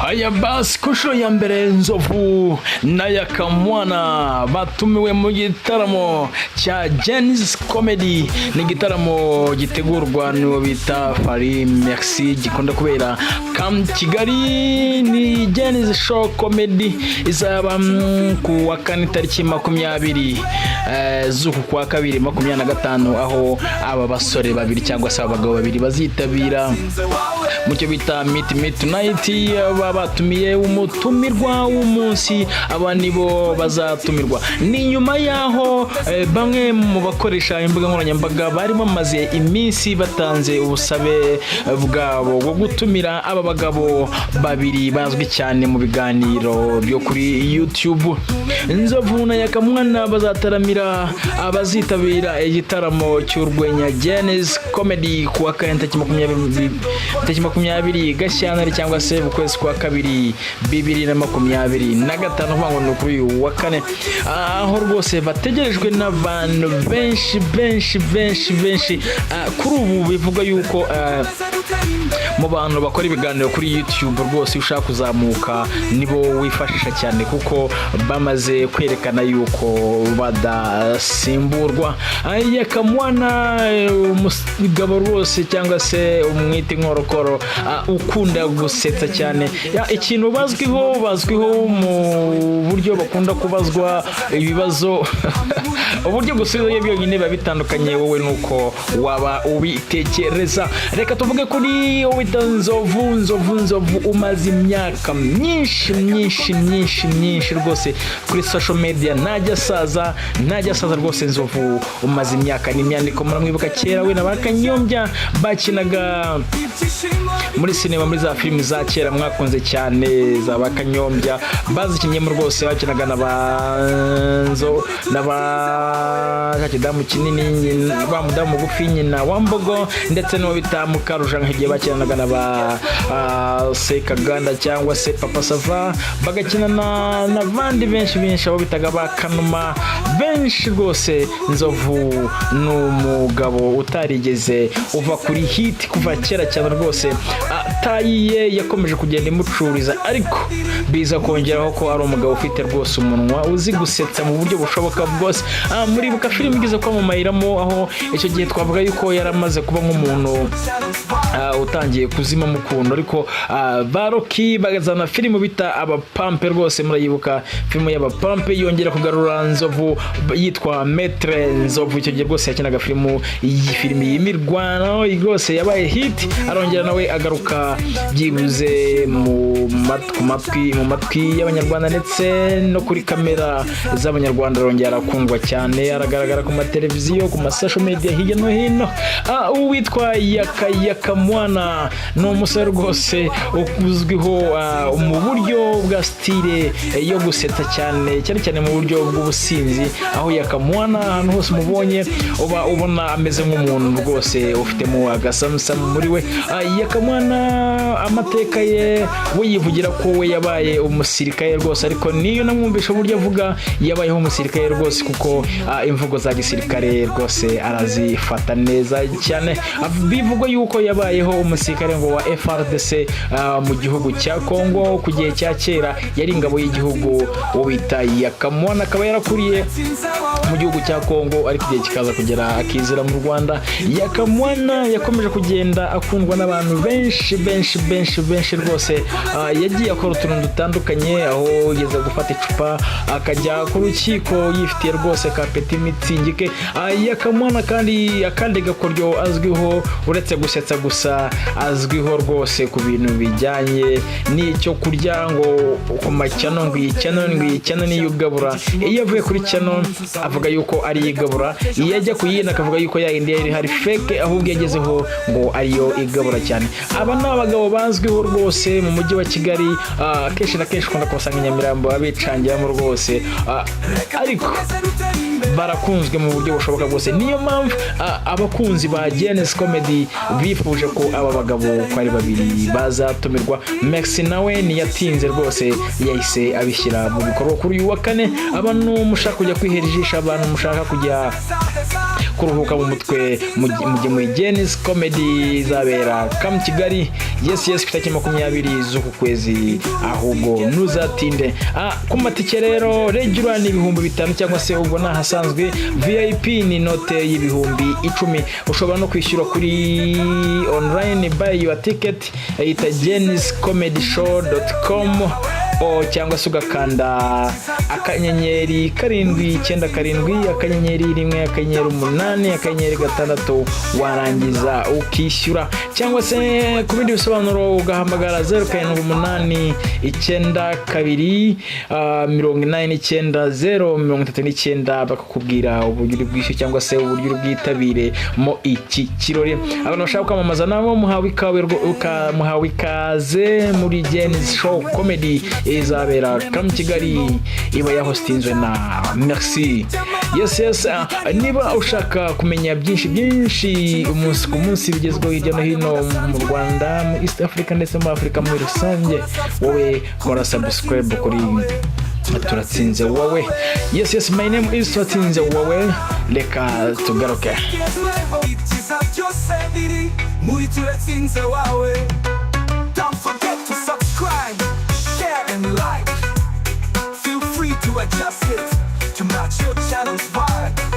Haya basi kushuro ya mbere Nzovu na YAKA MWANA batumiwe mu gitaramo cya Byagenze comedy. Ni gitaramo gitegurwa n'uwo bita Fari Merci gikunda kubera Kigali. Ni Byagenze show comedy izaba ku wa kane tariki 20 z'uku kwa kabiri 2025 aho aba basore babiri cyangwa se abagabo babiri bazitabira mu cyo bita meet tonight. Batumiye umutumirwa w'umunsi, aba nibo bazatumirwa. Ni nyuma yaho bamwe mu bakoresha imbuga nkoranyambaga bari bamaze iminsi batanze ubusabe bwabo bwo gutumira aba bagabo babiri bazwi cyane mu biganiro byo kuri YouTube. NZOVU na YAKA MWANA bazataramira abazitabira igitaramo cy'urwenya Byagenze comedy ku wa kane tariki 20 Gashyantare cyangwa se mu kwezi kwa kabiri 2025 ngo no kuri wa kane. Aho rwose bategerejwe n'abantu benshi kuri ubu bivuga yuko mu bantu bakora ibiganiro kuri YouTube rwose ushaka kuzamuka nibo wifashisha cyane kuko bamaze kwerekana yuko badasimburwa. YAKA MWANA umugabo rwose cyangwa se umwite nkorokoro ukunda gusetsa cyane. Ikintu bazwiho mu buryo bakunda kubazwa ibibazo uburyo gusubiza byonyine babitandukanye wowe nuko waba ubitekereza. Reka tuvuge kuri NZOVU umaze imyaka myinshi rwose kuri social media. Najya saza rwose NZOVU umaze imyaka n'imyandiko. Muramwibuka kera we n'abakanyombya bakinaga muri sinema, muri za filimi za kera mwakunze cyane za bakanyombya bazikinyemo rwose. Bakinaga n'abanzo n'abakidamu kinini bamudamu mugufi nyina wambogo ndetse no bitamuka rujanga igihe bakinaga n'aba Sekaganda cyangwa se Papa Sava, bagakina n'abandi benshi abo bitaga bakanuma benshi rwose. NZOVU n'umugabo utarigeze uva kuri hit kuva kera cyane rwose. Tayiye yakomeje kugenda imucuriza ariko biza kongeraho ko ari umugabo ufite rwose umunwa uzi gusetsa mu buryo bushoboka bwose. Muri buka filime igize ko mu mayiramo aho icyo gihe twavuga yuko yaramaze kuba nk'umuntu utangiye kuzima mukundo, ariko baroki bagazana filime bita abapampe rwose. Murayibuka filime y'abapampe yongera kugarura NZOVU yitwa Maître NZOVU. Icyo gihe rwose yakinaga filime y'imirwano rwose yabaye hit, arongera nawe agaruka byibuze mu matwi y'abanyarwanda ndetse no kuri kamera z'abanyarwanda. Arongera akundwa cyane, aragaragara ku mateleviziyo, ku social media hirya no hino. Uwitwa YAKA MWANA ni umusore rwose ukuzwiho mu buryo bwa style yo gusetsa cyane mu buryo bw'ubusinzi. Aho YAKA MWANA ahantu hose umubonye uba ubona ameze nk'umuntu rwose ufitemo agasamusamu muri we. YAKA MWANA amateka ye we yivugira ko we yabaye umusirikare rwose, ariko niyo namwumvisha uburyo avuga yabayeho umusirikare rwose kuko imvugo za gisirikare rwose arazifata neza cyane. Bivugwa yuko yabayeho umusirikare ngo wa FRDC mu gihugu cya Kongo ku gihe cya kera. Yari ingabo y'igihugu wita YAKA MWANA, akaba yarakuriye mu gihugu cya Kongo ariko igihe kikaza kugera akizira mu Rwanda. YAKA MWANA yakomeje kugenda akundwa n'abantu benshi rwose. Yagiye akora utuntu dutandukanye, aho yigeze gufata icupa akajya ku rukiko yifitiye rwose ka peti mitsingi ke. YAKA MWANA kandi akandi gakoryo azwiho uretse gusetsa gusa, azwiho rwose ku bintu bijyanye n'icyo kurya ngo ku macyano ngo icyano niyo ugabura. Iyo avuye kuri cyano avuga yuko ari igabura, iyo ajya kuyina akavuga yuko yindi yari hari fake, ahubwo yagezeho ngo ariyo igabura cyane. Aba ni abagabo bazwiho rwose mu mujyi wa Kigali. Kenshi na kenshi ukunda kubasanga i Nyamirambo abicangiramo rwose, ariko barakunzwe mu buryo bushoboka bwose. Niyo mpamvu abakunzi ba Byagenze Comedy bifuje ko aba bagabo ko ari babiri bazatumirwa. Maxi nawe niyatinze rwose, yahise abishyira mu bikorwa kuri uyu wa kane. Abantu mushaka kujya kwihera ijisho, abantu mushaka kujya kuruhuka mu mutwe, mujye muri Byagenze Comedy izabera Kam Kigali, yes ku itariki 20 z'uku kwezi, ahubwo ntuzatinde. Ku matike rero regular ni 5,000 cyangwa se ubwo nahasanzwe VIP ni note y'ibihumbi 10. Ushobora no kwishyura kuri online buy your ticket yita byagenzecomedyShow.com cyangwa se ugakanda akanyenyeri 797 akanyenyeri 1 akanyenyeri 8 akanyenyeri 6 warangiza ukishyura, cyangwa se ku bindi bisobanuro ugahamagara 0789 92 89 bakakubwira uburyo bw'ishyura cyangwa se uburyo bwitabire mo iki kirori. Abantu bashaka kwamamaza nabo muhawe ikaze muri Byagenze Show Comedy izabera Kam Kigali, iba yahostinzwe na Merci. Yes. Niba ushaka kumenya byinshi umunsi ku munsi bigezweho hirya no hino mu Rwanda, mu East Africa ndetse mu Africa muri rusange, wowe kora subscribe kuri Turatsinze Wowe. Yes, my name is Turatsinze Wowe. Reka tugaruke. Don't forget to subscribe, share and like. Feel free to adjust it to match your channel's vibe.